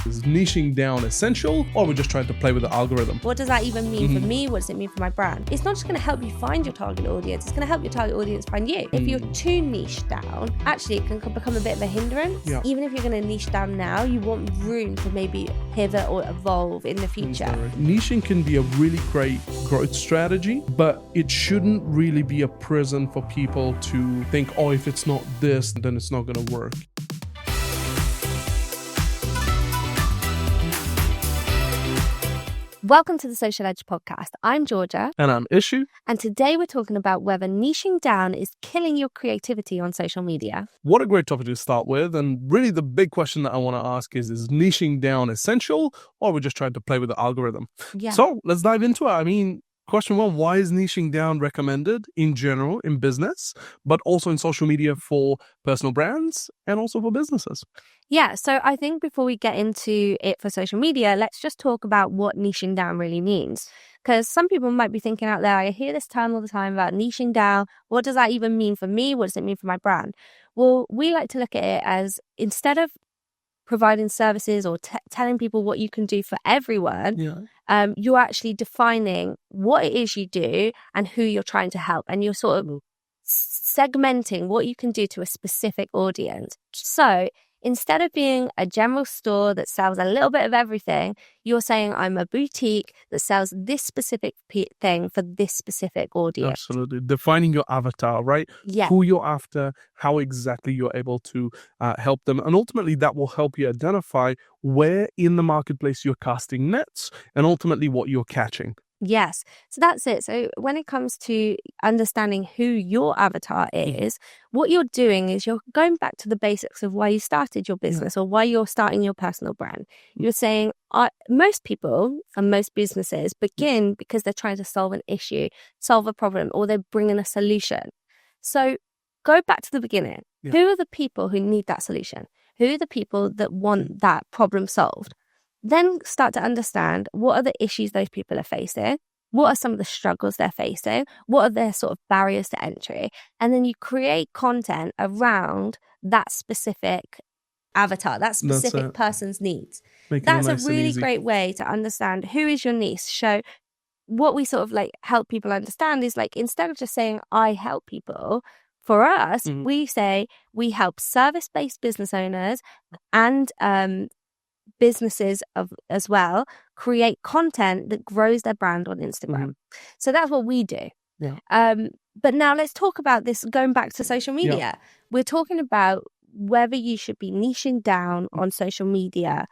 Is niching down essential, or we're just trying to play with the algorithm? What does that even mean for me? What does it mean for my brand? It's not just going to help you find your target audience, it's going to help your target audience find you. If you're too niche down, actually it can become a bit of a hindrance. Yeah. Even if you're going to niche down now, you want room to maybe pivot or evolve in the future. Niching can be a really great growth strategy, but it shouldn't really be a prison for people to think, oh, if it's not this, then it's not going to work. Welcome to the Social Edge podcast. I'm Georgia. And I'm Isho. And today we're talking about whether niching down is killing your creativity on social media. What a great topic to start with. And really the big question that I want to ask is niching down essential, or we're just trying to play with the algorithm? Yeah. So let's dive into it. I mean, question one, why is niching down recommended in general in business, but also in social media for personal brands and also for businesses? Yeah, so I think before we get into it for social media, let's just talk about what niching down really means. Because some people might be thinking out there, I hear this term all the time about niching down. What does that even mean for me? What does it mean for my brand? Well, we like to look at it as instead of providing services or telling people what you can do for everyone, you're actually defining what it is you do and who you're trying to help. And you're sort of segmenting what you can do to a specific audience. So instead of being a general store that sells a little bit of everything, you're saying I'm a boutique that sells this specific thing for this specific audience. Absolutely. Defining your avatar, right? Yeah. Who you're after, how exactly you're able to help them. And ultimately, that will help you identify where in the marketplace you're casting nets and ultimately what you're catching. Yes. So that's it. So when it comes to understanding who your avatar is, what you're doing is you're going back to the basics of why you started your business or why you're starting your personal brand. You're saying most people and most businesses begin because they're trying to solve an issue, solve a problem, or they're bringing a solution. So go back to the beginning. Yeah. Who are the people who need that solution? Who are the people that want that problem solved? Then start to understand what are the issues those people are facing, what are some of the struggles they're facing, what are their sort of barriers to entry, and then you create content around that specific avatar, that specific person's needs. That's nice a really great way to understand who is your niche. So what we sort of like help people understand is like instead of just saying I help people, for us, we say we help service-based business owners and businesses as well create content that grows their brand on Instagram. So that's what we do. But now let's talk about this going back to social media. We're talking about whether you should be niching down on social media.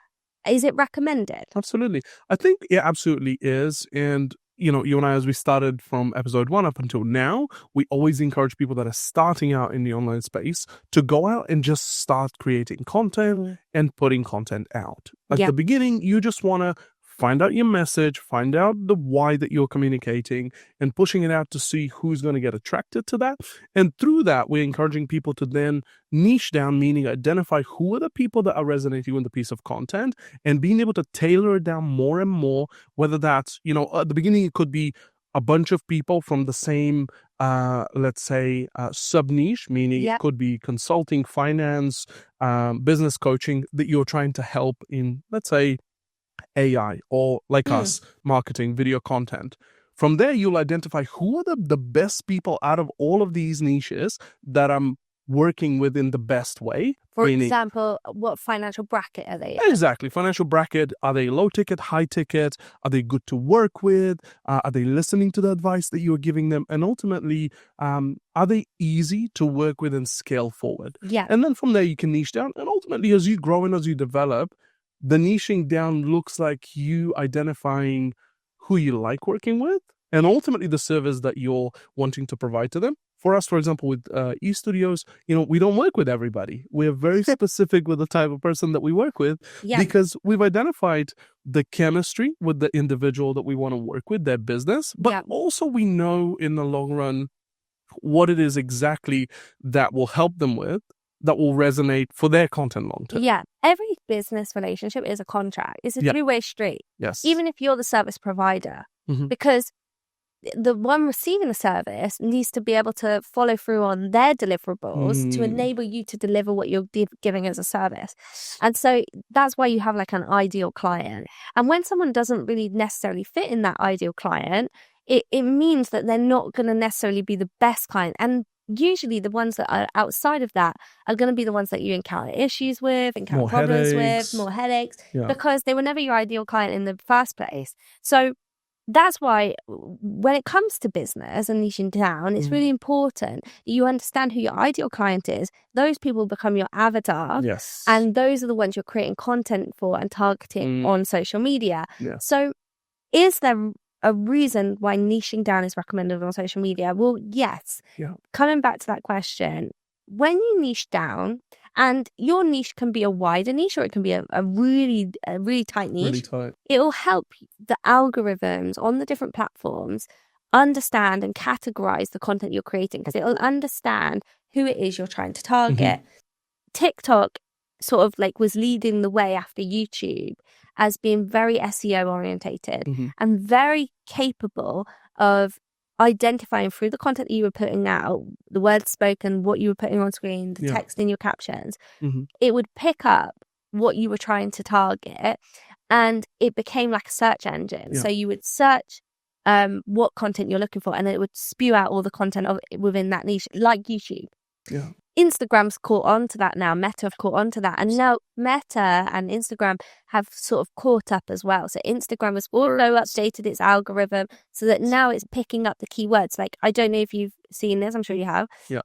Is it recommended? Absolutely. I think it absolutely is. And you know, you and I, as we started from episode 1 up until now, we always encourage people that are starting out in the online space to go out and just start creating content and putting content out. At the beginning, you just want to find out your message, find out the why that you're communicating and pushing it out to see who's going to get attracted to that. And through that, we're encouraging people to then niche down, meaning identify who are the people that are resonating with the piece of content and being able to tailor it down more and more, whether that's, you know, at the beginning, it could be a bunch of people from the same, let's say, sub-niche, meaning it could be consulting, finance, business coaching that you're trying to help in, let's say, AI or like us, marketing, video content. From there, you'll identify who are the best people out of all of these niches that I'm working with in the best way. For example, what financial bracket are they in? Exactly. Financial bracket. Are they low ticket, high ticket? Are they good to work with? Are they listening to the advice that you're giving them? And ultimately, are they easy to work with and scale forward? Yeah. And then from there, you can niche down. And ultimately, as you grow and as you develop, the niching down looks like you identifying who you like working with and ultimately the service that you're wanting to provide to them. For us, for example, with eStudios, you know, we don't work with everybody. We're very specific with the type of person that we work with because we've identified the chemistry with the individual that we want to work with, their business, but also we know in the long run what it is exactly that will help them with, that will resonate for their content long term. Yeah. Every business relationship is a contract. It's a two-way street. Yes. Even if you're the service provider, because the one receiving the service needs to be able to follow through on their deliverables to enable you to deliver what you're giving as a service. And so that's why you have like an ideal client. And when someone doesn't really necessarily fit in that ideal client, it means that they're not going to necessarily be the best client. And usually the ones that are outside of that are going to be the ones that you encounter issues with, encounter More problems headaches. with, more headaches, Yeah. because they were never your ideal client in the first place. So that's why when it comes to business and niching down, it's really important that you understand who your ideal client is. Those people become your avatar. Yes. And those are the ones you're creating content for and targeting on social media. Yeah. So is there a reason why niching down is recommended on social media? Well, yes. Yeah. Coming back to that question, when you niche down, and your niche can be a wider niche or it can be a really tight niche. Really tight. It will help the algorithms on the different platforms understand and categorize the content you're creating, because it will understand who it is you're trying to target. TikTok sort of like was leading the way after YouTube as being very SEO orientated and very capable of identifying through the content that you were putting out, the words spoken, what you were putting on screen, the text in your captions. It would pick up what you were trying to target, and it became like a search engine. So you would search what content you're looking for, and then it would spew out all the content within that niche, like YouTube. Yeah. Instagram's caught on to that now. Meta have caught on to that. And now Meta and Instagram have sort of caught up as well. So Instagram has also updated its algorithm so that now it's picking up the keywords. Like, I don't know if you've seen this. I'm sure you have. Yeah.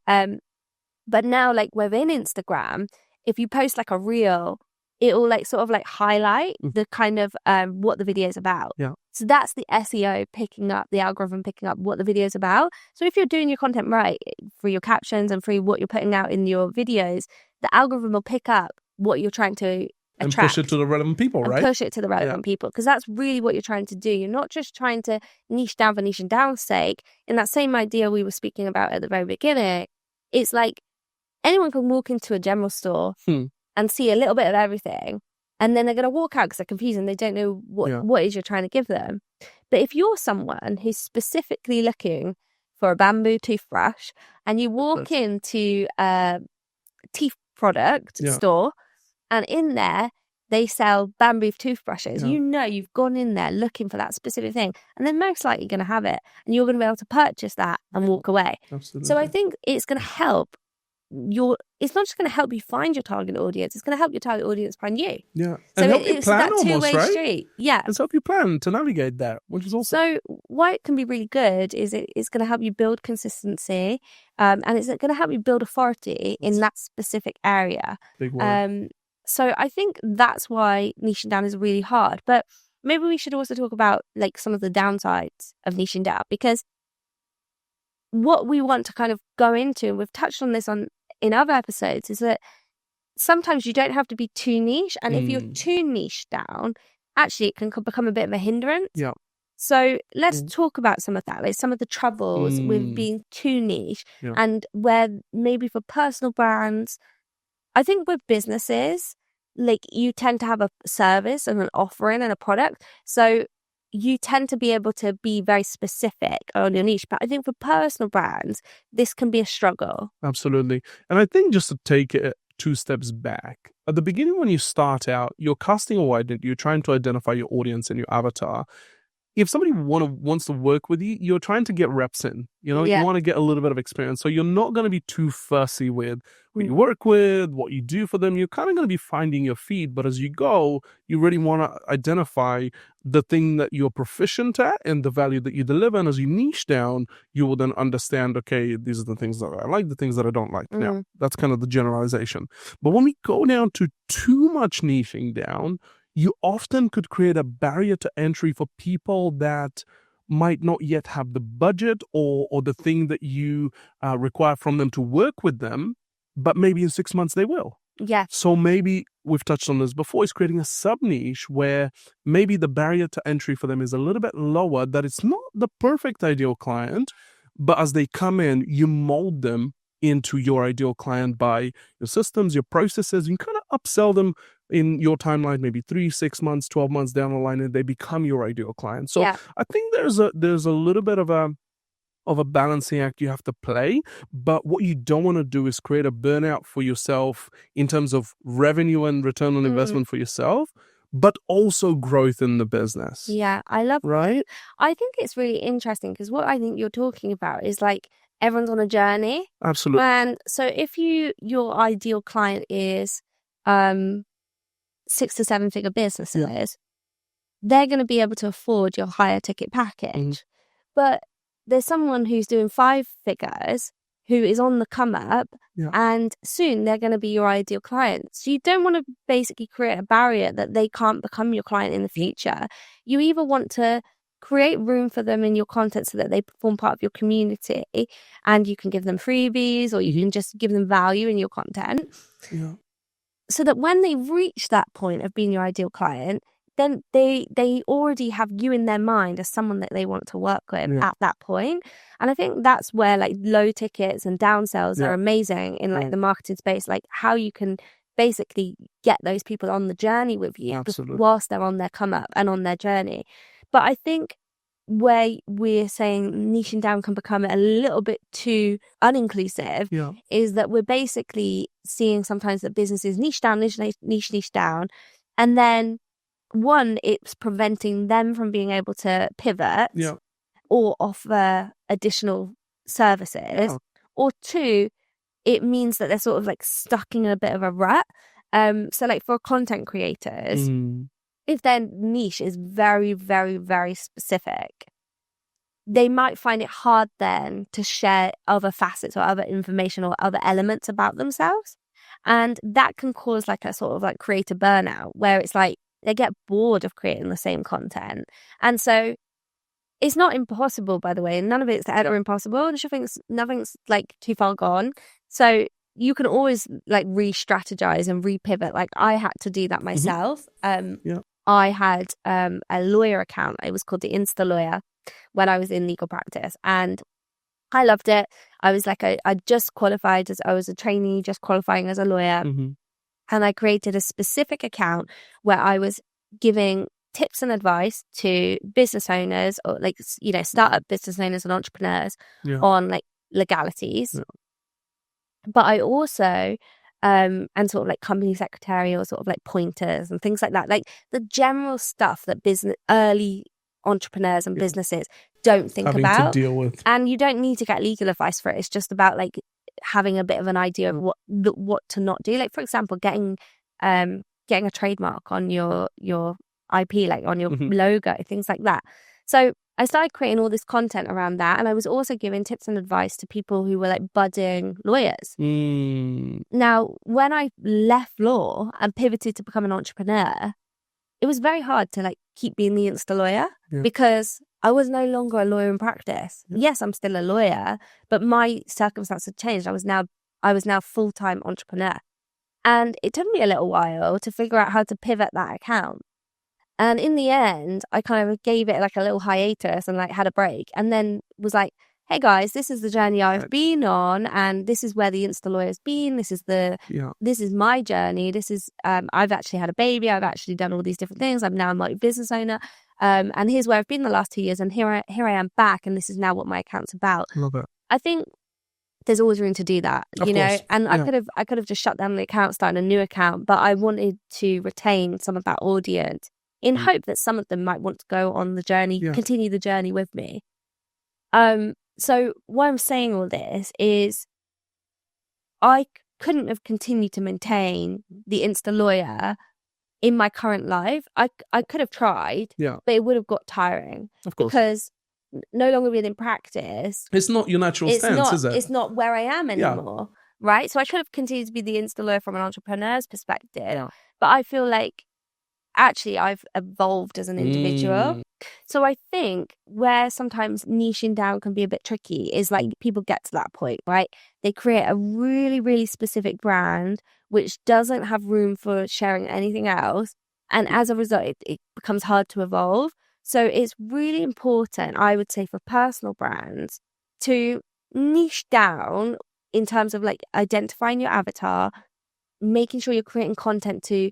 But now, like, within Instagram, if you post like a reel, it will like sort of like highlight the kind of what the video is about. Yeah. So that's the SEO picking up, the algorithm picking up what the video is about. So if you're doing your content right for your captions and for what you're putting out in your videos, the algorithm will pick up what you're trying to attract. And push it to the relevant people, right? Push it to the relevant people, because that's really what you're trying to do. You're not just trying to niche down for niche and down's sake. In that same idea we were speaking about at the very beginning, it's like anyone can walk into a general store and see a little bit of everything, and then they're going to walk out because they're confused and they don't know what it is you're trying to give them. But if you're someone who's specifically looking for a bamboo toothbrush and you walk into a teeth product store, and in there they sell bamboo toothbrushes, you know you've gone in there looking for that specific thing, and they're most likely going to have it, and you're going to be able to purchase that and walk away. Absolutely. So I think it's going to help it's not just going to help you find your target audience, it's going to help your target audience find you. Yeah. So and help you it's plan that almost, two-way right? street. Yeah. It's help you plan to navigate that, which is also... So why it can be really good is it's going to help you build consistency, and it's going to help you build authority in that specific area. Big word. So I think that's why niching down is really hard. But maybe we should also talk about like some of the downsides of niching down, because what we want to kind of go into, and we've touched on this in other episodes, is that sometimes you don't have to be too niche, and if you're too niche down, actually it can become a bit of a hindrance. Yeah. So let's talk about some of that, like some of the troubles with being too niche, and where maybe for personal brands, I think with businesses, like you tend to have a service and an offering and a product, so you tend to be able to be very specific on your niche. But I think for personal brands, this can be a struggle. Absolutely. And I think just to take it 2 steps back, at the beginning when you start out, you're casting a wide net, you're trying to identify your audience and your avatar. If somebody wants to work with you, you're trying to get reps in. You know, you want to get a little bit of experience. So you're not going to be too fussy with who you work with, what you do for them. You're kind of going to be finding your feet. But as you go, you really want to identify the thing that you're proficient at and the value that you deliver. And as you niche down, you will then understand, okay, these are the things that I like, the things that I don't like. Now, that's kind of the generalization. But when we go down to too much niching down, you often could create a barrier to entry for people that might not yet have the budget or the thing that you require from them to work with them, but maybe in 6 months they will. Yeah. So maybe we've touched on this before, is creating a sub-niche where maybe the barrier to entry for them is a little bit lower, that it's not the perfect ideal client, but as they come in, you mold them into your ideal client by your systems, your processes, and kind of upsell them in your timeline, maybe 3, 6 months, 12 months down the line, and they become your ideal client. So Yeah. I think there's a little bit of a balancing act you have to play, but what you don't want to do is create a burnout for yourself in terms of revenue and return on investment for yourself, but also growth in the business. Yeah, I love Right? I think it's really interesting because what I think you're talking about is like everyone's on a journey. Absolutely. And so if your ideal client is 6 to 7 figure businesses, they're going to be able to afford your higher ticket package. But there's someone who's doing 5 figures who is on the come up, and soon they're going to be your ideal client. So you don't want to basically create a barrier that they can't become your client in the future. You either want to create room for them in your content so that they form part of your community, and you can give them freebies, or you can just give them value in your content. Yeah. So that when they reach that point of being your ideal client, then they already have you in their mind as someone that they want to work with at that point. And I think that's where like low tickets and downsells are amazing in like the marketing space, like how you can basically get those people on the journey with you whilst they're on their come up and on their journey. But I think where we're saying niching down can become a little bit too uninclusive is that we're basically seeing sometimes that businesses niche down, and then one, it's preventing them from being able to pivot or offer additional services, or two, it means that they're sort of like stuck in a bit of a rut. So like for content creators, if their niche is very, very, very specific, they might find it hard then to share other facets or other information or other elements about themselves. And that can cause like a sort of like creator burnout where it's like they get bored of creating the same content. And so it's not impossible, by the way, and none of it's ever impossible. Nothing's like too far gone. So you can always like re-strategize and re-pivot. Like I had to do that myself. I had a lawyer account. It was called the Insta Lawyer when I was in legal practice, and I loved it. I was like, I just qualified I was a trainee, just qualifying as a lawyer. And I created a specific account where I was giving tips and advice to business owners or like, you know, startup business owners and entrepreneurs on like legalities. But I also, and sort of like company secretarial sort of like pointers and things like that, like the general stuff that early entrepreneurs and businesses don't think Having about. to deal with. And you don't need to get legal advice for it. It's just about like having a bit of an idea of what to not do. Like for example, getting a trademark on your IP, like on your logo, things like that. So I started creating all this content around that, and I was also giving tips and advice to people who were like budding lawyers. Now, when I left law and pivoted to become an entrepreneur, it was very hard to like keep being the Insta Lawyer because I was no longer a lawyer in practice. Yes, I'm still a lawyer, but my circumstances had changed. I was now full-time entrepreneur. And it took me a little while to figure out how to pivot that account. And in the end, I kind of gave it like a little hiatus and like had a break, and then was like, hey guys, this is the journey I've been on, and this is where the Insta Lawyer's been. This is my journey. This is I've actually had a baby. I've actually done all these different things. I'm now a multi-business owner. And here's where I've been the last 2 years, and here I am back, and this is now what my account's about. Love it. I think there's always room to do that, you know. And I could have just shut down the account, started a new account, but I wanted to retain some of that audience in hope that some of them might want to go on the journey, continue the journey with me. So why I'm saying all this is I couldn't have continued to maintain the Insta Lawyer in my current life. I could have tried, but it would have got tiring. Of course. Because no longer being in practice. It's not your natural stance, is it? It's not where I am anymore, right? So I could have continued to be the Insta Lawyer from an entrepreneur's perspective, but I feel like actually I've evolved as an individual. So I think where sometimes niching down can be a bit tricky is like people get to that point, right? They create a really, really specific brand which doesn't have room for sharing anything else. And as a result, it becomes hard to evolve. So it's really important, I would say, for personal brands to niche down in terms of like identifying your avatar, making sure you're creating content to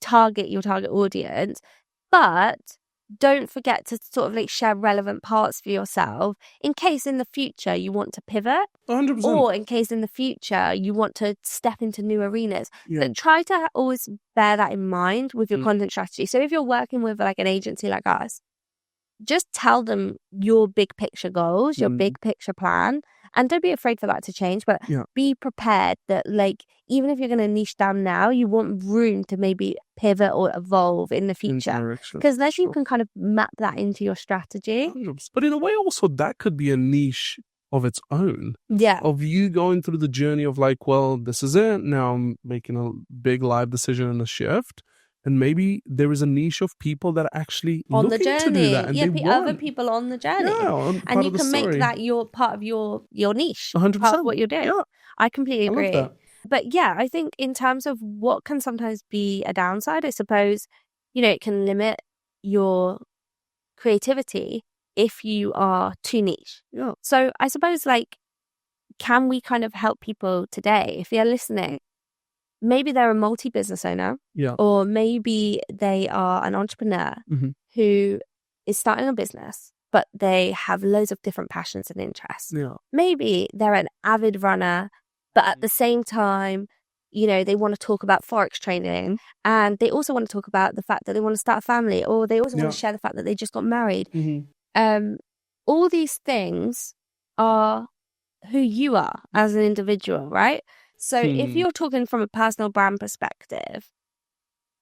target your target audience, but don't forget to sort of like share relevant parts for yourself in case in the future you want to pivot 100%. or in case in the future you want to step into new arenas. Yeah. But try to always bear that in mind with your content strategy. So if you're working with like an agency like us, just tell them your big picture goals, your big picture plan, and don't be afraid for that to change, but be prepared that like even if you're going to niche down now, you want room to maybe pivot or evolve in the future, because then you can kind of map that into your strategy. 100%. But in a way also that could be a niche of its own. Yeah. Of you going through the journey of like, well, this is it. Now I'm making a big live decision and a shift. And maybe there is a niche of people that are actually on the looking journey. to do that. And they other want people on the journey. Yeah, and you can make that your part of your niche. 100%. Part of what you're doing. Yeah. I completely agree. I love that. But yeah, I think in terms of what can sometimes be a downside, I suppose, it can limit your creativity if you are too niche. Yeah. So I suppose like, can we kind of help people today if they're listening? Maybe they're a multi-business owner, or maybe they are an entrepreneur who is starting a business, but they have loads of different passions and interests. Yeah. Maybe they're an avid runner, but at the same time, they want to talk about Forex trading, and they also want to talk about the fact that they want to start a family, or they also want to share the fact that they just got married. All these things are who you are as an individual, right? So if you're talking from a personal brand perspective,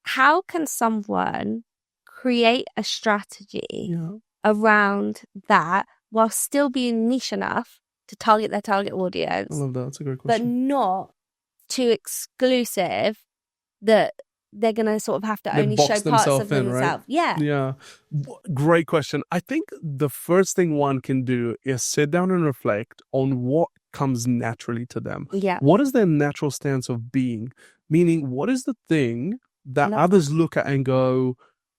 how can someone create a strategy around that while still being niche enough to target their target audience? I love that. That's a great But question. not too exclusive that they're going to sort of have to only show parts of themselves. Right? Yeah. Yeah. Great question. I think the first thing one can do is sit down and reflect on what comes naturally to them. Yeah. What is their natural stance of being? Meaning, what is the thing that others look at and go,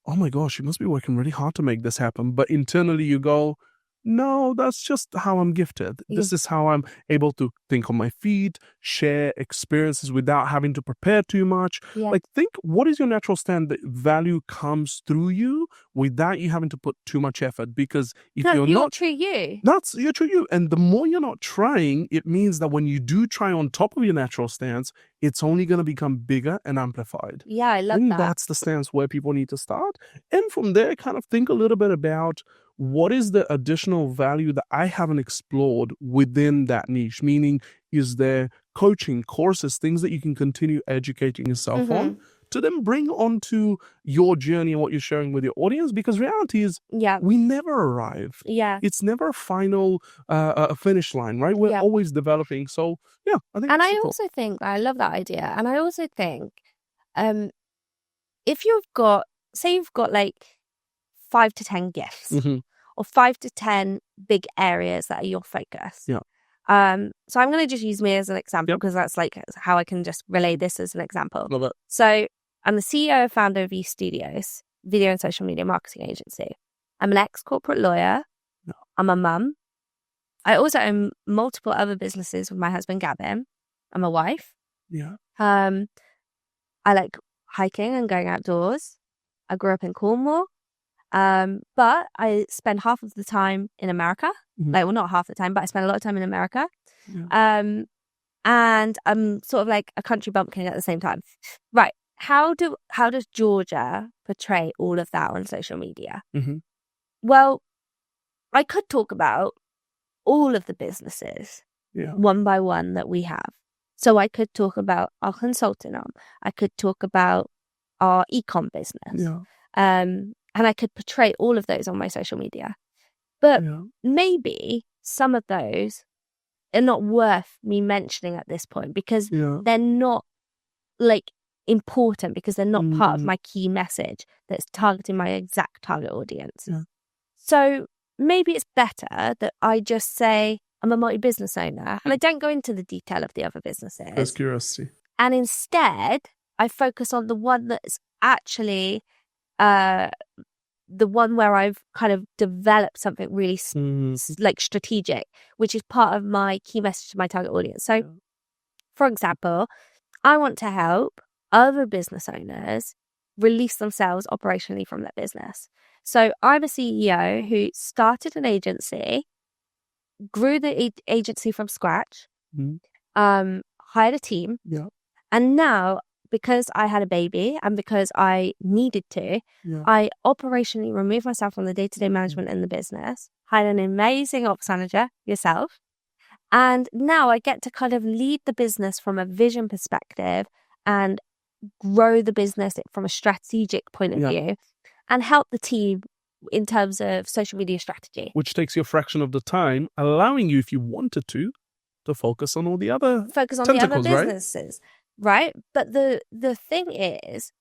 oh my gosh, you must be working really hard to make this happen. But internally you go, no, that's just how I'm gifted. This is how I'm able to think on my feet, share experiences without having to prepare too much. Like, think, what is your natural stand that value comes through you without you having to put too much effort? Because if you're not true you. You're true you. And the more you're not trying, it means that when you do try on top of your natural stance, it's only going to become bigger and amplified. Yeah, I love that. That's the stance where people need to start. And from there, kind of think a little bit about what is the additional value that I haven't explored within that niche? Meaning, is there coaching, courses, things that you can continue educating yourself on to then bring onto your journey and what you're sharing with your audience? Because reality is, we never arrive. Yeah. It's never a final finish line, right? We're always developing. So, yeah, I think. And I also think, I love that idea. And I also think, if you've got, say you've got like 5 to 10 gifts or 5 to 10 big areas that are your focus. Yeah. So I'm going to just use me as an example because that's like how I can just relay this as an example. Love it. So I'm the CEO and founder of V Studios, video and social media marketing agency. I'm an ex-corporate lawyer. Yeah. I'm a mum. I also own multiple other businesses with my husband, Gavin. I'm a wife. Yeah. I like hiking and going outdoors. I grew up in Cornwall. But I spend half of the time in America. Like, well, not half the time, but I spend a lot of time in America. Yeah. And I'm sort of like a country bumpkin at the same time. Right. How does Georgia portray all of that on social media? Well, I could talk about all of the businesses one by one that we have. So I could talk about our consulting arm. I could talk about our e-com business. And I could portray all of those on my social media. But maybe some of those are not worth me mentioning at this point because they're not like important, because they're not part of my key message that's targeting my exact target audience. So maybe it's better that I just say I'm a multi-business owner and I don't go into the detail of the other businesses. That's curiosity. And instead, I focus on the one that's actually the one where I've kind of developed something really like strategic, which is part of my key message to my target audience. So, for example, I want to help other business owners release themselves operationally from their business. So I'm a CEO who started an agency, grew the agency from scratch, hired a team, and now, because I had a baby and because I needed to, I operationally removed myself from the day-to-day management in the business, hired an amazing ops manager, yourself, and now I get to kind of lead the business from a vision perspective and grow the business from a strategic point of view and help the team in terms of social media strategy. Which takes you a fraction of the time, allowing you, if you wanted to focus on all the other businesses, right? But the thing is,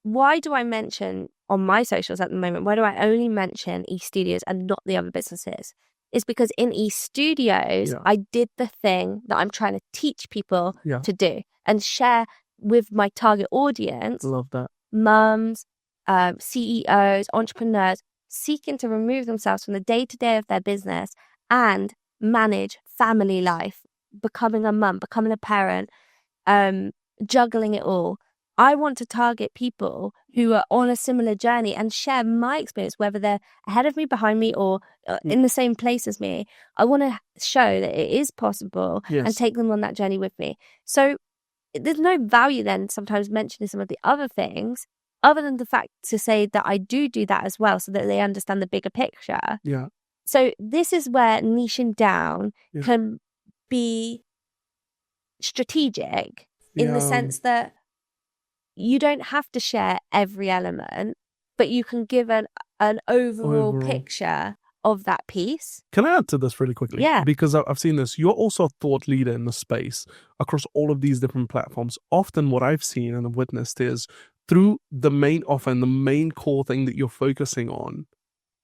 why do I mention on my socials at the moment, why do I only mention eStudios and not the other businesses? Is because in eStudios, I did the thing that I'm trying to teach people to do and share with my target audience. Love that. Mums, CEOs, entrepreneurs, seeking to remove themselves from the day-to-day of their business and manage family life, becoming a mum, becoming a parent, juggling it all. I want to target people who are on a similar journey and share my experience, whether they're ahead of me, behind me, or in the same place as me. I want to show that it is possible and take them on that journey with me. So there's no value then sometimes mentioning some of the other things other than the fact to say that I do that as well so that they understand the bigger picture. Yeah. So this is where niching down can be strategic in the sense that you don't have to share every element, but you can give an overall picture of that piece. Can I add to this really quickly? Yeah. Because I've seen this. You're also a thought leader in the space across all of these different platforms. Often what I've seen and have witnessed is through the main offer and the main core thing that you're focusing on,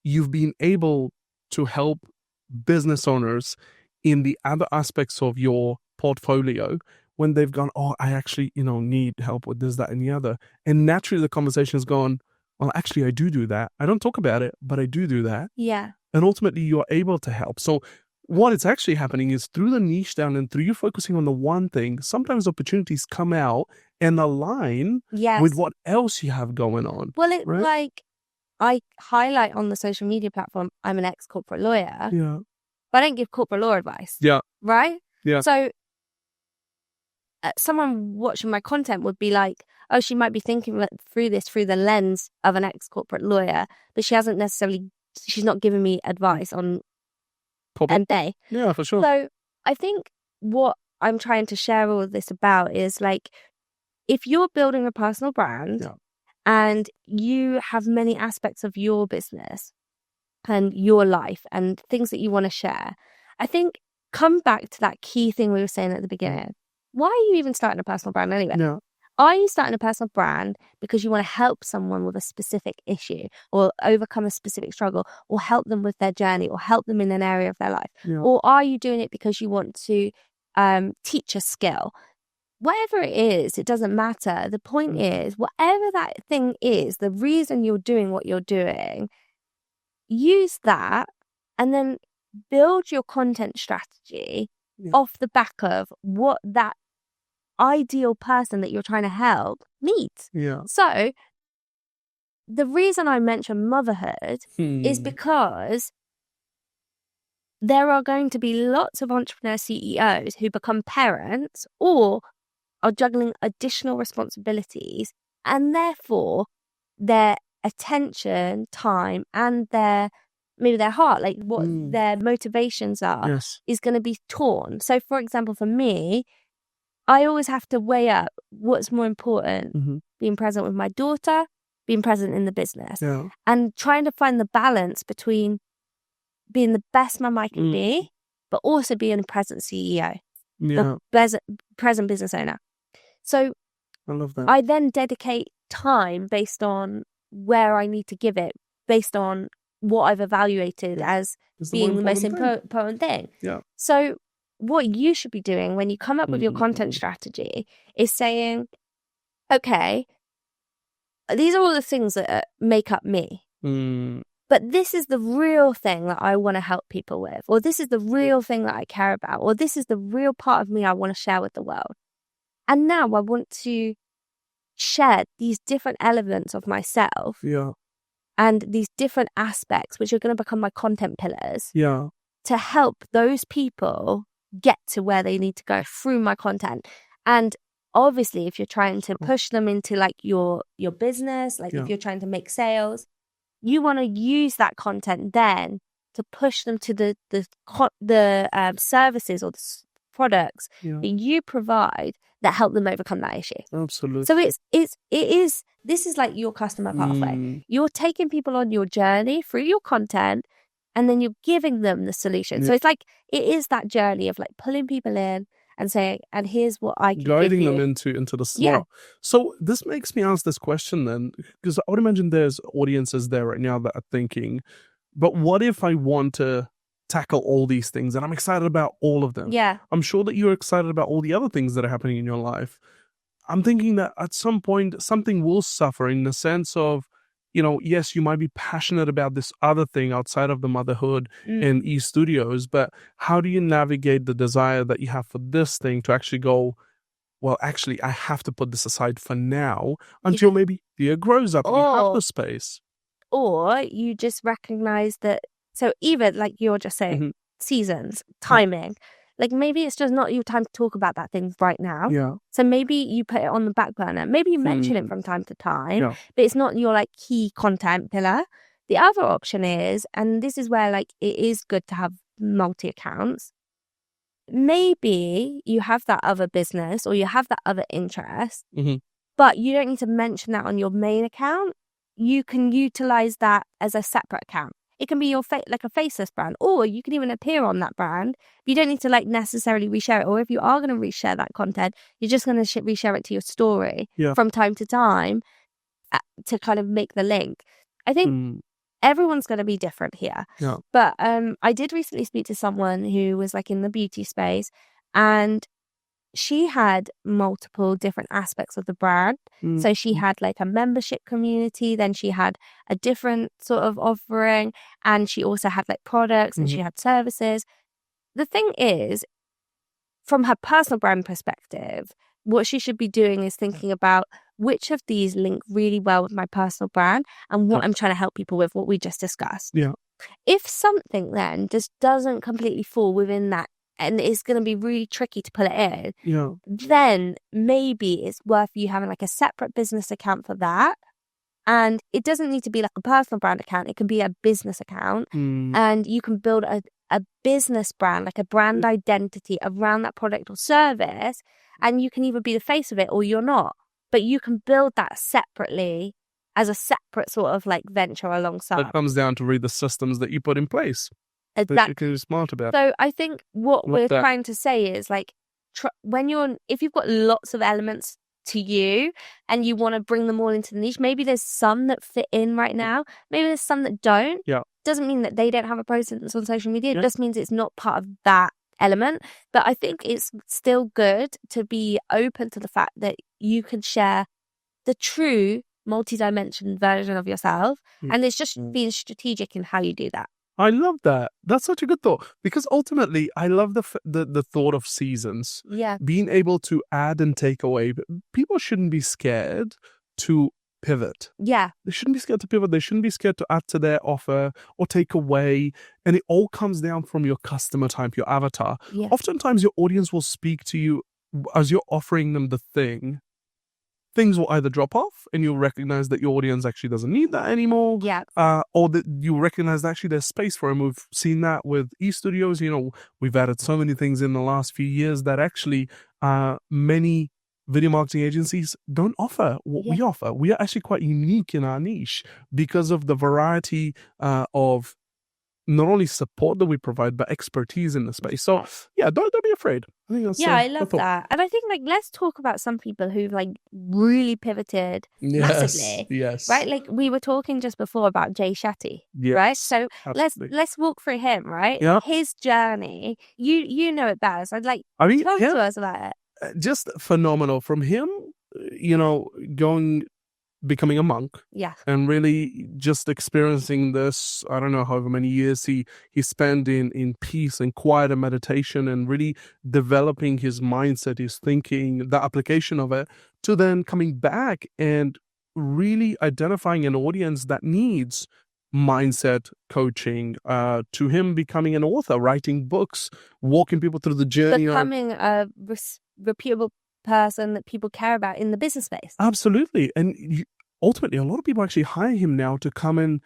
you've been able to help business owners in the other aspects of your portfolio when they've gone, oh, I actually, need help with this, that, and the other. And naturally the conversation has gone, well, actually, I do that. I don't talk about it, but I do that. Yeah. And ultimately, you're able to help. So what is actually happening is through the niche down and through you focusing on the one thing, sometimes opportunities come out and align with what else you have going on. Well, it's like I highlight on the social media platform, I'm an ex-corporate lawyer. Yeah. But I don't give corporate law advice. Yeah. Right? Yeah. So someone watching my content would be like, oh, she might be thinking through this through the lens of an ex-corporate lawyer, but she's not giving me advice on end day. Yeah, for sure. So I think what I'm trying to share all of this about is like, if you're building a personal brand and you have many aspects of your business and your life and things that you want to share, I think come back to that key thing we were saying at the beginning. Why are you even starting a personal brand anyway? Yeah. Are you starting a personal brand because you want to help someone with a specific issue or overcome a specific struggle or help them with their journey or help them in an area of their life? Yeah. Or are you doing it because you want to teach a skill? Whatever it is, it doesn't matter. The point is, whatever that thing is, the reason you're doing what you're doing, use that and then build your content strategy off the back of what that ideal person that you're trying to help needs. Yeah. So the reason I mention motherhood is because there are going to be lots of entrepreneur CEOs who become parents or are juggling additional responsibilities, and therefore their attention, time, and maybe their heart, like what their motivations are, is going to be torn. So, for example, for me, I always have to weigh up what's more important, being present with my daughter, being present in the business, and trying to find the balance between being the best mum I can be, but also being a present CEO, the present business owner. So I love that. I then dedicate time based on where I need to give it, based on what I've evaluated as being the most important thing. Yeah. So what you should be doing when you come up with your content strategy is saying, okay, these are all the things that make up me. But this is the real thing that I want to help people with, or this is the real thing that I care about, or this is the real part of me I want to share with the world. And now I want to share these different elements of myself and these different aspects, which are going to become my content pillars, to help those people get to where they need to go through my content. And obviously, if you're trying to push them into like your business, like if you're trying to make sales, you want to use that content then to push them to the services or the products that you provide that help them overcome that issue. Absolutely. So this is like your customer pathway. You're taking people on your journey through your content, and then you're giving them the solution. So it's like, it is that journey of like pulling people in and saying, and here's what I can guiding give you. them into the slot. So this makes me ask this question then, because I would imagine there's audiences there right now that are thinking, but what if I want to tackle all these things and I'm excited about all of them? Yeah. I'm sure that you're excited about all the other things that are happening in your life. I'm thinking that at some point something will suffer in the sense of, you know, yes, you might be passionate about this other thing outside of the motherhood and e-studios, but how do you navigate the desire that you have for this thing to actually go, well, actually, I have to put this aside for now until maybe Thea grows up and you have the space? Or you just recognize that, so even like you're just saying, seasons, timing, like maybe it's just not your time to talk about that thing right now. Yeah. So maybe you put it on the back burner. Maybe you mention it from time to time, but it's not your like key content pillar. The other option is, and this is where like it is good to have multi-accounts. Maybe you have that other business or you have that other interest, but you don't need to mention that on your main account. You can utilize that as a separate account. It can be your like a faceless brand, or you can even appear on that brand. You don't need to like necessarily reshare it. Or if you are going to reshare that content, you're just going to reshare it to your story from time to time to kind of make the link. I think everyone's going to be different here. Yeah. But I did recently speak to someone who was like in the beauty space, and she had multiple different aspects of the brand. So she had like a membership community, then she had a different sort of offering, and she also had like products and she had services. The thing is, from her personal brand perspective, what she should be doing is thinking about which of these link really well with my personal brand and what I'm trying to help people with, what we just discussed. Yeah. If something then just doesn't completely fall within that, and it's going to be really tricky to pull it in, then maybe it's worth you having like a separate business account for that. And it doesn't need to be like a personal brand account. It can be a business account. And you can build a business brand, like a brand identity around that product or service. And you can either be the face of it or you're not. But you can build that separately as a separate sort of like venture alongside. It comes down to read the systems that you put in place. Exactly. You're smart about. So I think what we're trying to say is like, if you've got lots of elements to you and you want to bring them all into the niche, maybe there's some that fit in right now. Maybe there's some that don't. Yeah. Doesn't mean that they don't have a presence on social media. It just means it's not part of that element. But I think it's still good to be open to the fact that you can share the true multi-dimension version of yourself. And it's just being strategic in how you do that. I love that. That's such a good thought, because ultimately I love the thought of seasons. Yeah. Being able to add and take away. People shouldn't be scared to pivot. Yeah. They shouldn't be scared to pivot. They shouldn't be scared to add to their offer or take away. And it all comes down from your customer type, your avatar. Yeah. Oftentimes your audience will speak to you as you're offering them the thing. Things will either drop off and you'll recognize that your audience actually doesn't need that anymore. Yeah. Or that you recognize that actually there's space for them. We've seen that with e-studios. You know, we've added so many things in the last few years that actually many video marketing agencies don't offer what we offer. We are actually quite unique in our niche because of the variety of not only support that we provide, but expertise in the space. So yeah, don't be afraid. I think that's I love that. And I think like, let's talk about some people who've like really pivoted massively. Yes. Right? Like we were talking just before about Jay Shetty. Yeah. Right? So let's walk through him, right? Yeah. His journey. You know it best. Talk to us about it. Just phenomenal from him, you know, going becoming a monk Yeah. and really just experiencing this, I don't know, however many years he spent in peace and quiet and meditation, and really developing his mindset, his thinking, the application of it, to then coming back and really identifying an audience that needs mindset coaching, to him becoming an author, writing books, walking people through the journey. Becoming a reputable person that people care about in the business space. Absolutely. And ultimately, a lot of people actually hire him now to come and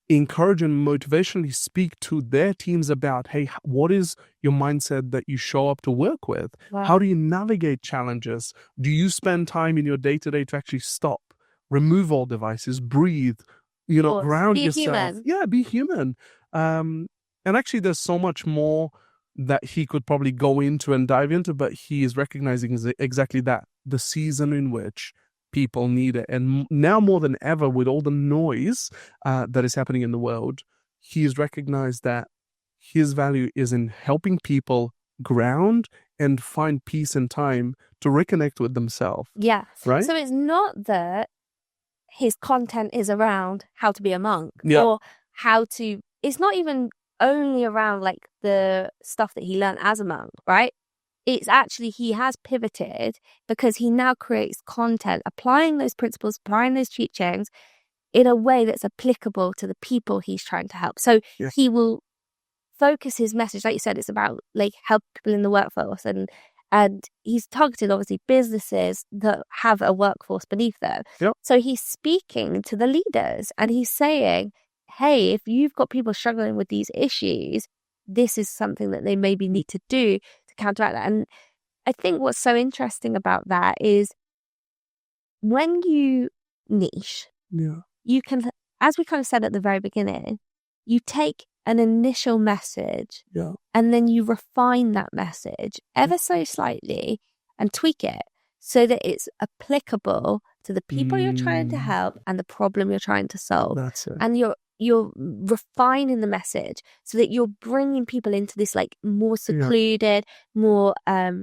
encourage and motivationally speak to their teams about, hey, what is your mindset that you show up to work with? Wow. How do you navigate challenges? Do you spend time in your day-to-day to actually stop, remove all devices, breathe, ground be yourself? human. Yeah, be human. And actually, there's so much more that he could probably go into and dive into, but he is recognizing exactly that, the season in which people need it. And now more than ever, with all the noise that is happening in the world, he's recognized that his value is in helping people ground and find peace and time to reconnect with themselves. Yeah. Right? So it's not that his content is around how to be a monk, Yeah. or how to, it's not even only around like the stuff that he learned as a monk, right? It's actually, he has pivoted because he now creates content, applying those principles, applying those teachings in a way that's applicable to the people he's trying to help. So Yeah. he will focus his message, like you said, it's about like help people in the workforce, and he's targeted obviously businesses that have a workforce beneath them. Yep. So he's speaking to the leaders and he's saying, hey, if you've got people struggling with these issues, this is something that they maybe need to do to counteract that. And I think what's so interesting about that is when you niche, Yeah. you can, as we kind of said at the very beginning, you take an initial message, Yeah. and then you refine that message ever so slightly and tweak it so that it's applicable to the people you're trying to help and the problem you're trying to solve. That's it. And you're refining the message so that you're bringing people into this like more secluded, more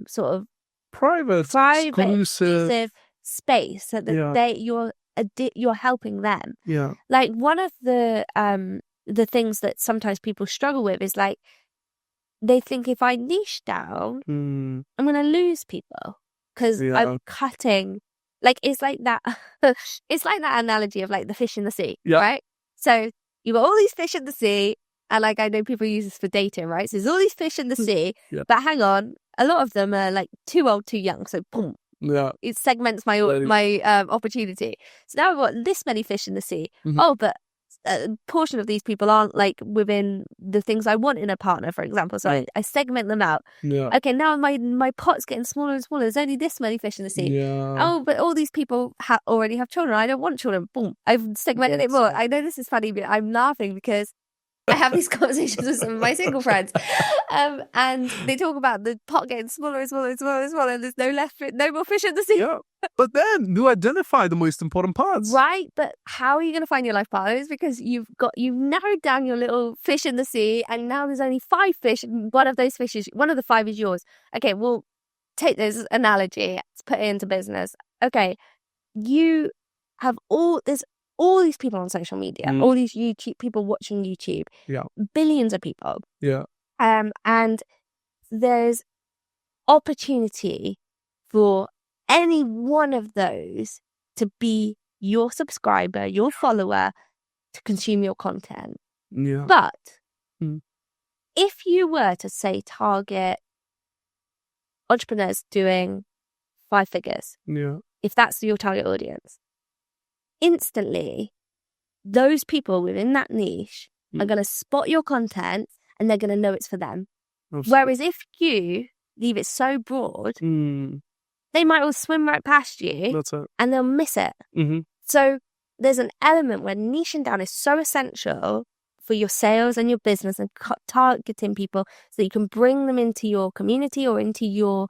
sort of private, exclusive space, so that you're helping them. Yeah. Like one of the things that sometimes people struggle with is like they think if I niche down, I'm going to lose people because I'm cutting. Like it's like that. It's like that analogy of like the fish in the sea, right? So you've got all these fish in the sea, and like I know people use this for dating, right? So there's all these fish in the sea, but hang on, a lot of them are like too old, too young. So boom. Yeah, it segments my opportunity. So now I've got this many fish in the sea. Oh, but a portion of these people aren't like within the things I want in a partner, for example. So I segment them out. Yeah. Okay, now my pot's getting smaller and smaller. There's only this many fish in the sea. Yeah. Oh, but all these people already have children. I don't want children. Boom. I've segmented it more. I know this is funny, but I'm laughing because I have these conversations with some of my single friends, and they talk about the pot getting smaller and smaller and smaller and smaller, and there's no more fish in the sea. Yeah. But then you identify the most important parts, right? But how are you going to find your life partners? Because you've narrowed down your little fish in the sea, and now there's only 5 fish, and one of the 5 is yours. Okay, well, take this analogy, let's put it into business. Okay, you have there's all these people on social media, all these YouTube people watching YouTube, billions of people, and there's opportunity for any one of those to be your subscriber, your follower, to consume your content. But if you were to say target entrepreneurs doing 5 figures, if that's your target audience, instantly those people within that niche are going to spot your content and they're going to know it's for them. Whereas if you leave it so broad, they might all swim right past you and they'll miss it. So there's an element where niching down is so essential for your sales and your business, and targeting people so you can bring them into your community or into your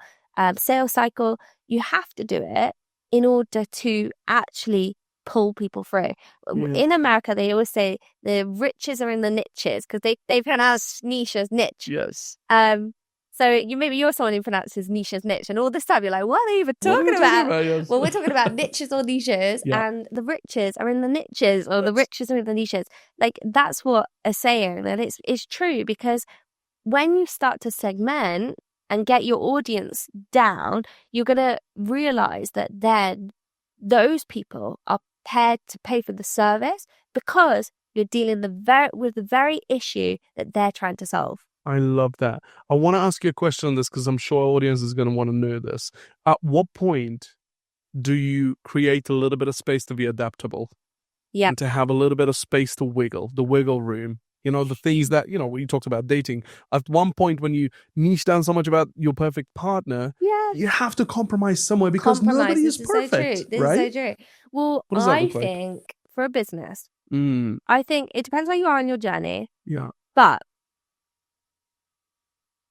sales cycle. You have to do it in order to actually pull people through. In America, they always say the riches are in the niches, because they pronounce niche as niche. So maybe you're someone who pronounces niche as niche, and all this time you're like, what are they even talking about? Yes. Well, we're talking about niches or niches, and the riches are in the niches, or the riches are in the niches. Like, that's what a saying, and it's true, because when you start to segment and get your audience down, you're going to realize that then those people are prepared to pay for the service because you're dealing with the very issue that they're trying to solve. I love that. I want to ask you a question on this because I'm sure our audience is going to want to know this. At what point do you create a little bit of space to be adaptable? Yeah. And to have a little bit of space to wiggle, the wiggle room. You know, the things that, you know, when you talked about dating, at one point when you niche down so much about your perfect partner, you have to compromise somewhere because nobody is perfect. This right? is so true. Well, What does that I look like? think for a business, I think it depends where you are on your journey. Yeah. But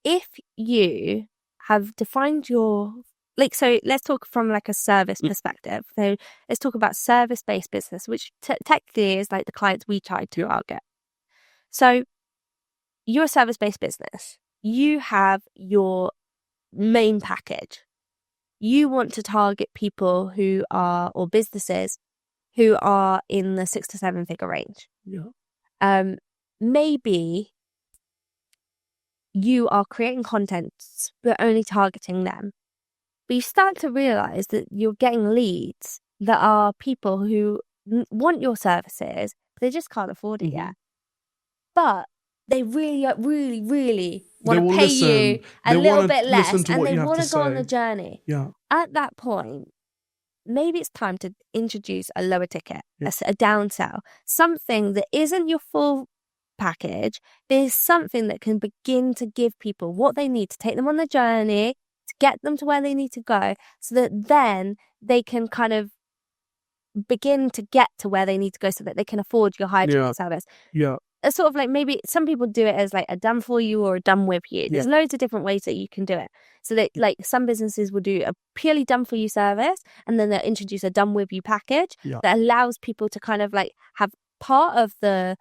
if you have defined your, like, so let's talk from like a service perspective. So let's talk about service-based business, which technically is like the clients we try to target. So you're a service-based business. You have your main package. You want to target people who are, or businesses who are in the 6 to 7 figure range. Yeah. Maybe you are creating content but only targeting them. But you start to realize that you're getting leads that are people who want your services, but they just can't afford it yet. But they really, really, really want to pay you a little bit less, and they want to go on the journey. Yeah. At that point, maybe it's time to introduce a lower ticket, a downsell, something that isn't your full package. There's something that can begin to give people what they need to take them on the journey, to get them to where they need to go, so that then they can kind of begin to get to where they need to go so that they can afford your high ticket service. Yeah. It's sort of like, maybe some people do it as like a done for you or a done with you. There's loads of different ways that you can do it. So that, like, some businesses will do a purely done for you service, and then they'll introduce a done with you package that allows people to kind of like have part of the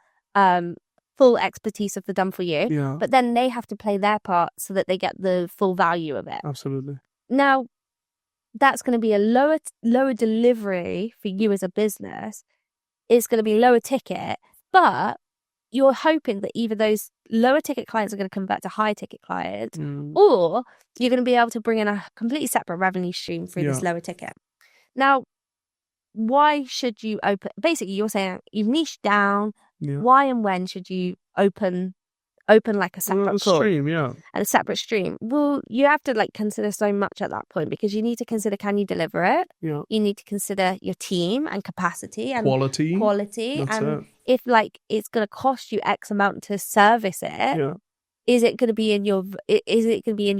full expertise of the done for you, but then they have to play their part so that they get the full value of it. Absolutely. Now, that's going to be a lower delivery for you as a business. It's going to be lower ticket, but you're hoping that either those lower ticket clients are going to convert to high ticket clients, or you're going to be able to bring in a completely separate revenue stream through this lower ticket. Now, why should you open? Basically, you're saying you've niched down. Why and when should you open like a separate stream, and a separate stream? Well, you have to like consider so much at that point, because you need to consider, can you deliver it? You need to consider your team and capacity and quality. That's and if like it's going to cost you X amount to service it, is it going to be in your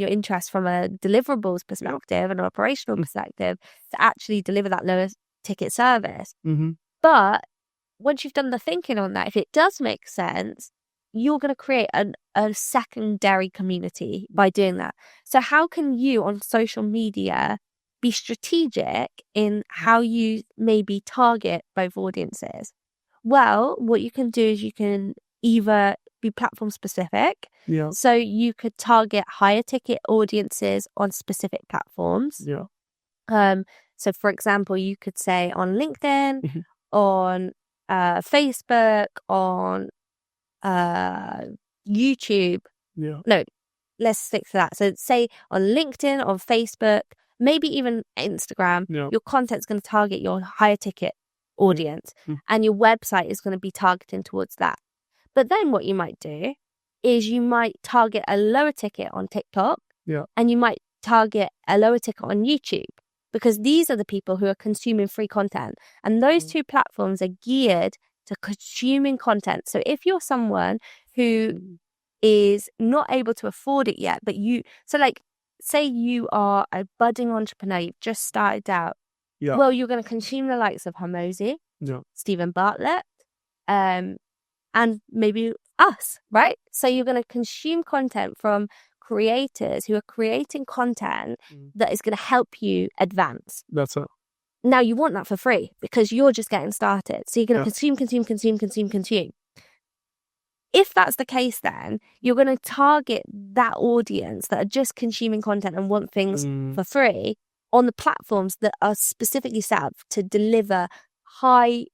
interest from a deliverables perspective and an operational perspective to actually deliver that lower ticket service? But once you've done the thinking on that, if it does make sense, you're going to create a secondary community by doing that. So how can you on social media be strategic in how you maybe target both audiences? Well, what you can do is you can either be platform specific. So you could target higher ticket audiences on specific platforms. So for example, you could say on LinkedIn, on Facebook, on YouTube. No, let's stick to that. So say on LinkedIn, on Facebook, maybe even Instagram, your content's going to target your higher ticket audience, and your website is going to be targeting towards that. But then what you might do is you might target a lower ticket on TikTok, and you might target a lower ticket on YouTube, because these are the people who are consuming free content, and those two platforms are geared to consuming content. So if you're someone who is not able to afford it yet, but say you are a budding entrepreneur, you've just started out, well, you're going to consume the likes of Hormozy, Stephen Bartlett, and maybe us, right? So you're going to consume content from creators who are creating content that is going to help you advance. That's it. Now, you want that for free because you're just getting started. So you're going to consume. if that's the case, then you're going to target that audience that are just consuming content and want things for free on the platforms that are specifically set up to deliver high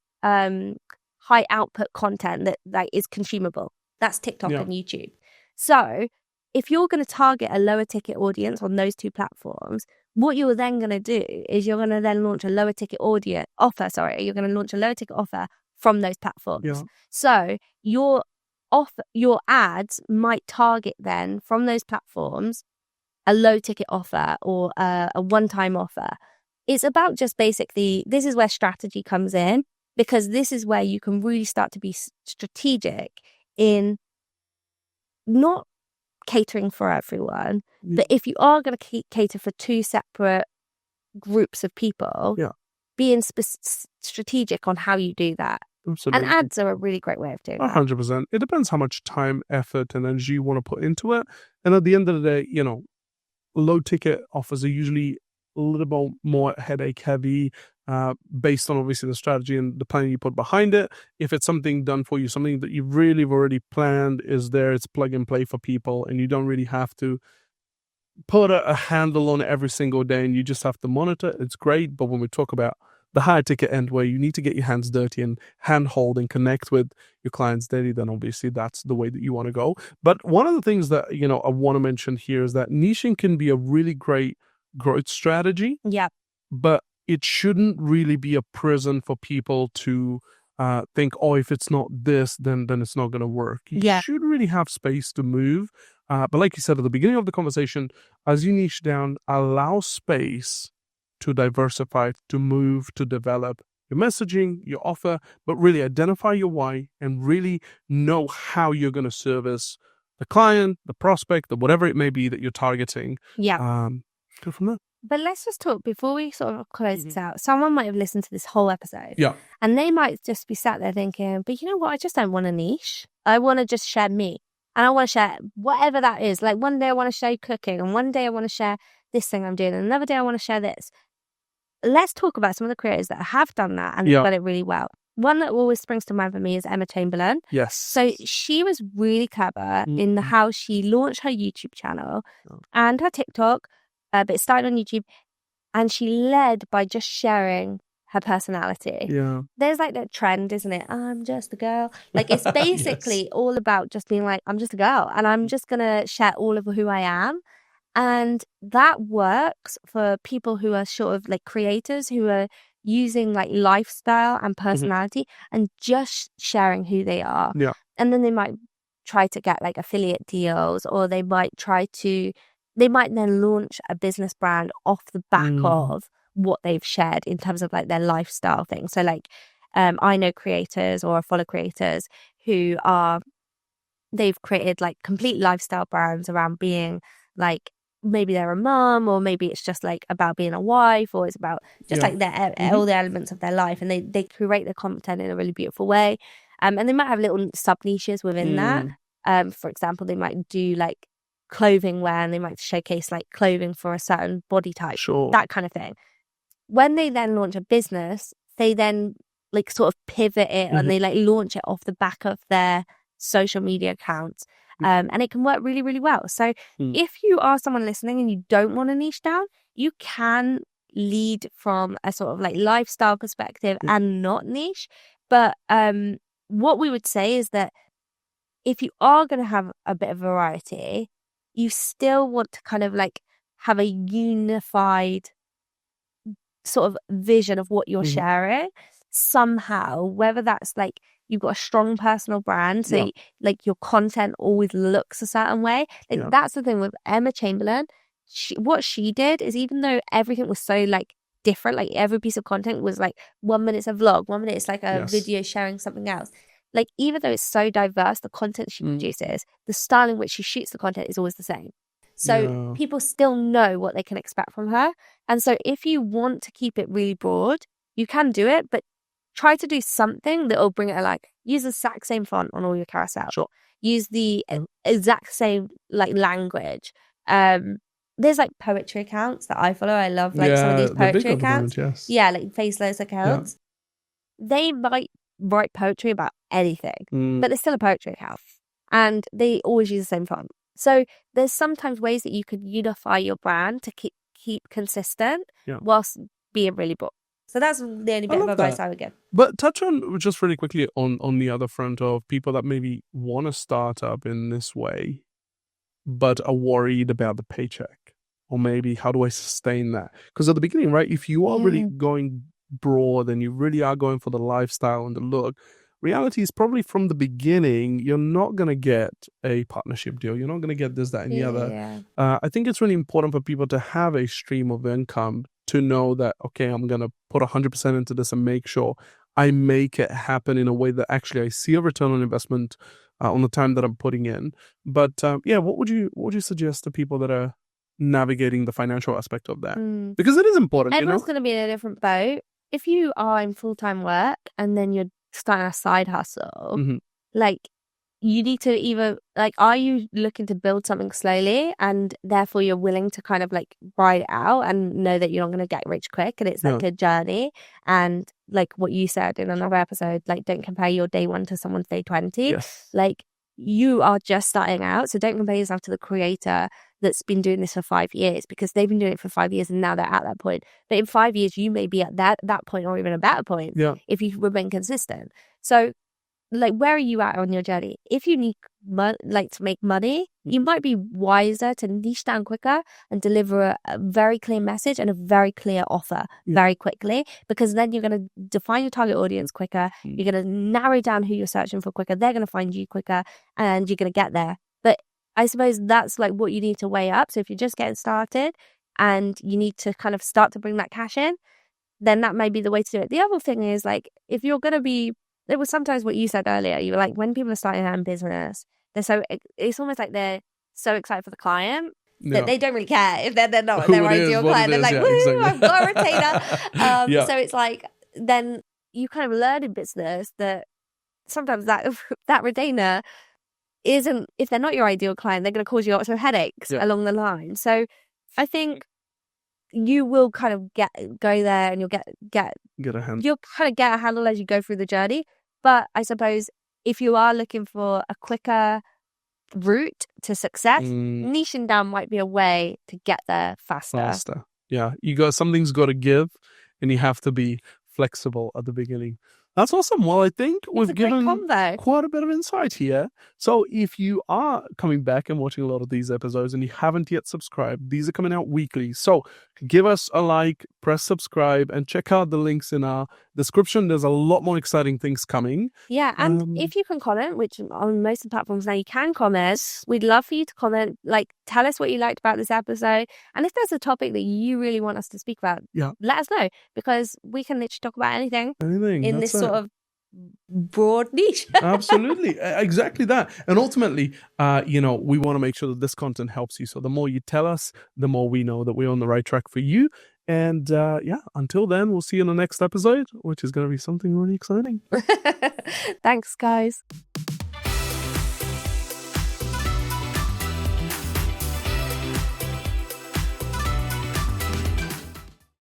output content that is consumable. That's TikTok and YouTube. So if you're going to target a lower ticket audience on those two platforms, what you're then going to do is you're going to then launch a lower ticket offer. You're going to launch a lower ticket offer from those platforms. Yeah. So your ads might target then from those platforms a low ticket offer or a one-time offer. It's about just basically, this is where strategy comes in, because this is where you can really start to be strategic in not catering for everyone, but if you are going to cater for two separate groups of people, being strategic on how you do that. Absolutely. And ads are a really great way of doing that. 100%. It depends how much time, effort, and energy you want to put into it. And at the end of the day, low ticket offers are usually a little more headache heavy, based on obviously the strategy and the plan you put behind it. If it's something done for you, something that you've really already planned is there, it's plug and play for people, and you don't really have to put a handle on it every single day, and you just have to monitor, it's great. But when we talk about the higher ticket end, where you need to get your hands dirty and handhold and connect with your clients daily, then obviously that's the way that you want to go. But one of the things that, I want to mention here is that niching can be a really great growth strategy. Yeah. But it shouldn't really be a prison for people to think, if it's not this, then it's not going to work. You should really have space to move. But like you said at the beginning of the conversation, as you niche down, allow space to diversify, to move, to develop your messaging, your offer, but really identify your why and really know how you're going to service the client, the prospect, or whatever it may be that you're targeting. Yeah. Go from there. But let's just talk, before we sort of close this out, someone might have listened to this whole episode. Yeah. And they might just be sat there thinking, but you know what? I just don't want a niche. I want to just share me. And I want to share whatever that is. Like one day I want to share cooking, and one day I want to share this thing I'm doing, and another day I want to share this. Let's talk about some of the creators that have done that and done it really well. One that always springs to mind for me is Emma Chamberlain. Yes. So she was really clever in how she launched her YouTube channel and her TikTok, but it started on YouTube, and she led by just sharing her personality. Yeah. There's like that trend, isn't it? I'm just a girl. Like it's basically all about just being like, I'm just a girl, and I'm just going to share all of who I am. And that works for people who are sort of like creators who are using like lifestyle and personality and just sharing who they are. Yeah. And then they might try to get like affiliate deals, or they might then launch a business brand off the back of what they've shared in terms of like their lifestyle thing. So like I know creators or follow creators who they've created like complete lifestyle brands around being like, maybe they're a mum, or maybe it's just like about being a wife, or it's about just like all the elements of their life, and they curate the content in a really beautiful way. And they might have little sub niches within that. For example, they might do like clothing wear, and they might showcase like clothing for a certain body type, that kind of thing. When they then launch a business, they then like sort of pivot it and they like launch it off the back of their social media accounts. And it can work really, really well. So if you are someone listening and you don't want to niche down, you can lead from a sort of like lifestyle perspective and not niche. But what we would say is that if you are going to have a bit of variety, you still want to kind of like have a unified sort of vision of what you're sharing somehow, whether that's like you've got a strong personal brand, so like your content always looks a certain way. Like that's the thing with Emma Chamberlain. What she did is, even though everything was so like different, like every piece of content was like 1 minute's a vlog, 1 minute it's like a video sharing something else. Like even though it's so diverse, the content she produces, the style in which she shoots the content is always the same. So people still know what they can expect from her. And so if you want to keep it really broad, you can do it, but try to do something that will bring it like, use the exact same font on all your carousels. Use the exact same like language. There's like poetry accounts that I follow. I love like some of these poetry accounts. Yeah, like faceless accounts. They might write poetry about anything, but it's still a poetry account. and they always use the same font. So there's sometimes ways that you could unify your brand to keep consistent whilst being really broad. So that's the only bit of advice I would give. But touch on just really quickly on the other front of people that maybe want to start up in this way, but are worried about the paycheck, or maybe how do I sustain that? Because at the beginning, right, if you are really going broad and you really are going for the lifestyle and the look, reality is probably from the beginning, you're not going to get a partnership deal. You're not going to get this, that, and the other. I think it's really important for people to have a stream of income, to know that, okay, I'm going to put 100% into this and make sure I make it happen in a way that actually I see a return on investment on the time that I'm putting in. But what would you suggest to people that are navigating the financial aspect of that? Because it is important. Everyone's going to be in a different boat. If you are in full-time work and then you're starting a side hustle, like, you need to either, like, are you looking to build something slowly and therefore you're willing to kind of like ride it out and know that you're not going to get rich quick, and it's like a journey, and like what you said in another episode, like, don't compare your day 1 to someone's day 20. Like, you are just starting out, so don't compare yourself to the creator that's been doing this for 5 years, because they've been doing it for 5 years and now they're at that point. But in 5 years you may be at that point, or even a better point, if you remain consistent. So, like, where are you at on your journey? If you need to make money, you might be wiser to niche down quicker and deliver a very clear message and a very clear offer very quickly, because then you're going to define your target audience quicker. You're going to narrow down who you're searching for quicker. They're going to find you quicker, and you're going to get there. But I suppose that's like what you need to weigh up. So if you're just getting started and you need to kind of start to bring that cash in, then that may be the way to do it. The other thing is, like, if you're going to be, it was sometimes what you said earlier, you were like, when people are starting out in business, it's almost like they're so excited for the client that they don't really care if they're not their ideal client. They're like, woo, I've got a retainer. So it's like, then you kind of learn in business that sometimes that retainer isn't, if they're not your ideal client, they're going to cause you lots of headaches along the line. So I think you will kind of go there, and you'll get a handle. You'll kind of get a handle as you go through the journey. But I suppose if you are looking for a quicker route to success, niching down might be a way to get there faster. Yeah, something's got to give, and you have to be flexible at the beginning. That's awesome. Well, I think we've given quite a bit of insight here. So if you are coming back and watching a lot of these episodes and you haven't yet subscribed, these are coming out weekly. So give us a like, press subscribe, and check out the links in our description. There's a lot more exciting things coming. Yeah, and if you can comment, which on most of the platforms now you can comment, we'd love for you to comment. Like, tell us what you liked about this episode. And if there's a topic that you really want us to speak about, let us know, because we can literally talk about anything in this sort of broad niche. Absolutely, exactly that. And ultimately, we want to make sure that this content helps you. So the more you tell us, the more we know that we're on the right track for you. And until then, we'll see you in the next episode, which is going to be something really exciting. Thanks, guys.